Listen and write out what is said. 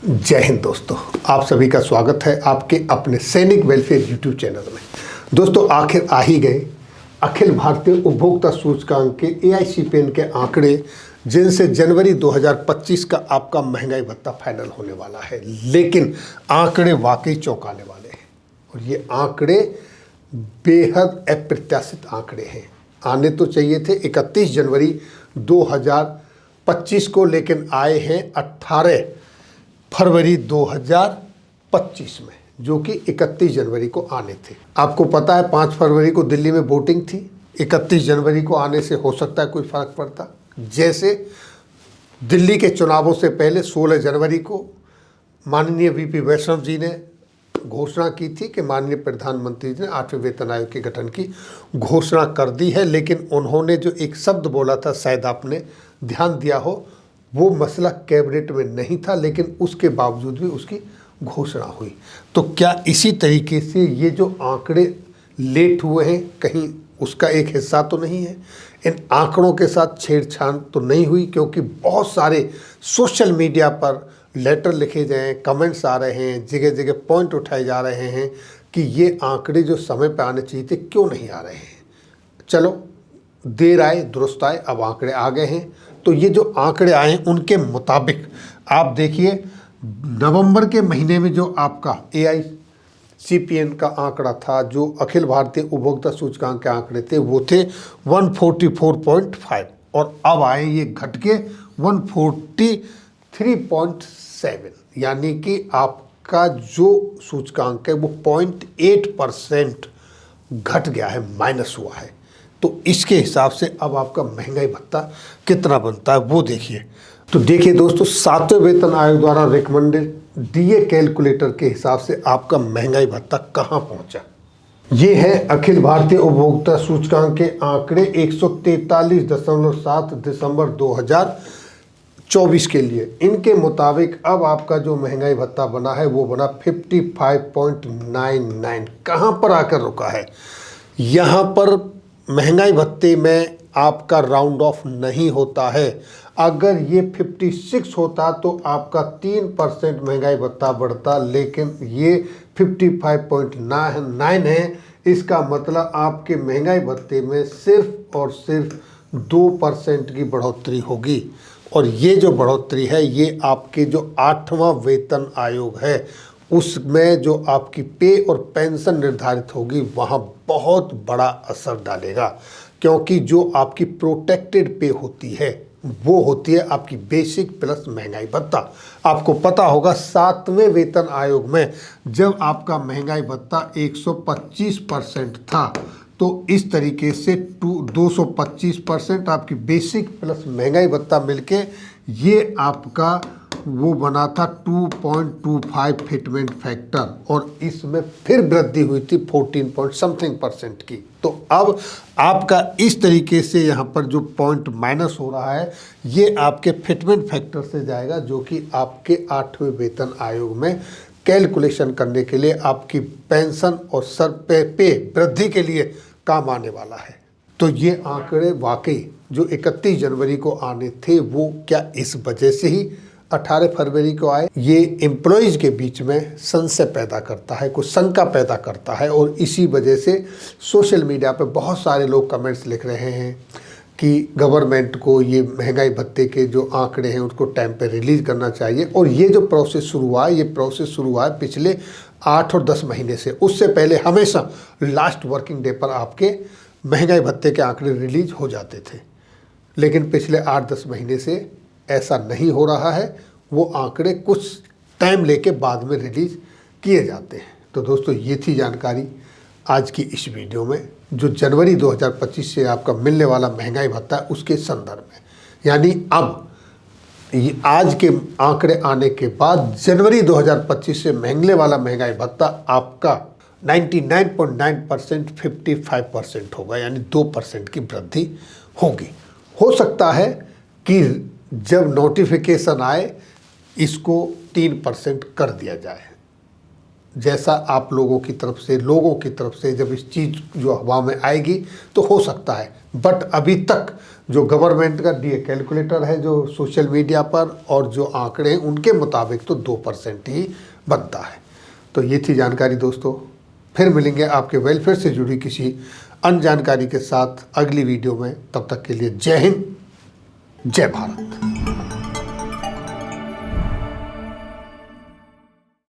जय हिंद दोस्तों, आप सभी का स्वागत है आपके अपने सैनिक वेलफेयर यूट्यूब चैनल में। दोस्तों, आखिर आ ही गए अखिल भारतीय उपभोक्ता सूचकांक के AICPN के आंकड़े, जिनसे जनवरी 2025 का आपका महंगाई भत्ता फाइनल होने वाला है। लेकिन आंकड़े वाकई चौंकाने वाले हैं और ये आंकड़े बेहद अप्रत्याशित आंकड़े हैं। आने तो चाहिए थे 31 जनवरी 2025 को, लेकिन आए हैं 18 फरवरी 2025 में, जो कि 31 जनवरी को आने थे। आपको पता है 5 फरवरी को दिल्ली में वोटिंग थी। 31 जनवरी को आने से हो सकता है कोई फर्क पड़ता। जैसे दिल्ली के चुनावों से पहले 16 जनवरी को माननीय VP वैष्णव जी ने घोषणा की थी कि माननीय प्रधानमंत्री जी ने 8वें वेतन आयोग के गठन की घोषणा कर दी है। लेकिन उन्होंने जो एक शब्द बोला था, शायद आपने ध्यान दिया हो, वो मसला कैबिनेट में नहीं था, लेकिन उसके बावजूद भी उसकी घोषणा हुई। तो क्या इसी तरीके से ये जो आंकड़े लेट हुए हैं, कहीं उसका एक हिस्सा तो नहीं है? इन आंकड़ों के साथ छेड़छाड़ तो नहीं हुई? क्योंकि बहुत सारे सोशल मीडिया पर लेटर लिखे गए, कमेंट्स आ रहे हैं, जगह जगह पॉइंट उठाए जा रहे हैं कि ये आंकड़े जो समय पर आने चाहिए थे क्यों नहीं आ रहे हैं। चलो, देर आए दुरुस्त आए, अब आंकड़े आ गए हैं। तो ये जो आंकड़े आए हैं उनके मुताबिक आप देखिए, नवंबर के महीने में जो आपका AICPN का आंकड़ा था, जो अखिल भारतीय उपभोक्ता सूचकांक के आंकड़े थे, वो थे 144.5 और अब आए ये घट के 143.7, यानी कि आपका जो सूचकांक है वो 0.8% घट गया है, माइनस हुआ है। तो इसके हिसाब से अब आपका महंगाई भत्ता कितना बनता है वो देखिए। तो देखिए दोस्तों, 7वें वेतन आयोग द्वारा रिकमेंडेड DA कैलकुलेटर के हिसाब से आपका महंगाई भत्ता कहाँ पहुंचा। ये है अखिल भारतीय उपभोक्ता सूचकांक के आंकड़े 143.7 दिसंबर 2024 के लिए। इनके मुताबिक अब आपका जो महंगाई भत्ता बना है वो बना 55.99। कहाँ पर आकर रुका है? यहाँ पर महंगाई भत्ते में आपका राउंड ऑफ नहीं होता है। अगर ये 56 होता तो आपका 3% महंगाई भत्ता बढ़ता, लेकिन ये 55.9 है। इसका मतलब आपके महंगाई भत्ते में सिर्फ और सिर्फ 2% की बढ़ोतरी होगी। और ये जो बढ़ोतरी है ये आपके जो 8वां वेतन आयोग है उसमें जो आपकी पे और पेंशन निर्धारित होगी वहाँ बहुत बड़ा असर डालेगा। क्योंकि जो आपकी प्रोटेक्टेड पे होती है वो होती है आपकी बेसिक प्लस महंगाई भत्ता। आपको पता होगा 7वें वेतन आयोग में जब आपका महंगाई भत्ता 125% था, तो इस तरीके से 225% आपकी बेसिक प्लस महंगाई भत्ता मिलके ये आपका वो बना था 2.25 फिटमेंट फैक्टर, और इसमें फिर वृद्धि हुई थी 14% की। तो अब आपका इस तरीके से यहाँ पर जो पॉइंट माइनस हो रहा है ये आपके फिटमेंट फैक्टर से जाएगा, जो कि आपके 8वें वेतन आयोग में कैलकुलेशन करने के लिए आपकी पेंशन और सर पे वृद्धि के लिए काम आने वाला है। तो ये आंकड़े वाकई जो 31 जनवरी को आने थे वो क्या इस वजह से ही 18 फरवरी को आए? ये एम्प्लॉयज़ के बीच में संशय पैदा करता है, कुछ शंका पैदा करता है, और इसी वजह से सोशल मीडिया पे बहुत सारे लोग कमेंट्स लिख रहे हैं कि गवर्नमेंट को ये महंगाई भत्ते के जो आंकड़े हैं उसको टाइम पे रिलीज़ करना चाहिए। और ये जो प्रोसेस शुरू हुआ है, ये प्रोसेस शुरू हुआ है पिछले 8 और 10 महीने से। उससे पहले हमेशा लास्ट वर्किंग डे पर आपके महंगाई भत्ते के आंकड़े रिलीज हो जाते थे, लेकिन पिछले 8-10 महीने से ऐसा नहीं हो रहा है। वो आंकड़े कुछ टाइम लेके बाद में रिलीज किए जाते हैं। तो दोस्तों, ये थी जानकारी आज की इस वीडियो में, जो जनवरी 2025 से आपका मिलने वाला महंगाई भत्ता है उसके संदर्भ में। यानी अब ये आज के आंकड़े आने के बाद जनवरी 2025 से मिलने वाला महंगाई भत्ता आपका 99.9% 55% होगा, यानी 2% की वृद्धि होगी। हो सकता है कि जब नोटिफिकेशन आए इसको 3% कर दिया जाए, जैसा आप लोगों की तरफ से जब इस चीज़ जो हवा में आएगी तो हो सकता है, बट अभी तक जो गवर्नमेंट का डी कैलकुलेटर है जो सोशल मीडिया पर और जो आंकड़े हैं उनके मुताबिक तो 2% ही बनता है। तो ये थी जानकारी दोस्तों। फिर मिलेंगे आपके वेलफेयर से जुड़ी किसी अन्य जानकारी के साथ अगली वीडियो में। तब तक के लिए जय हिंद, जय भारत।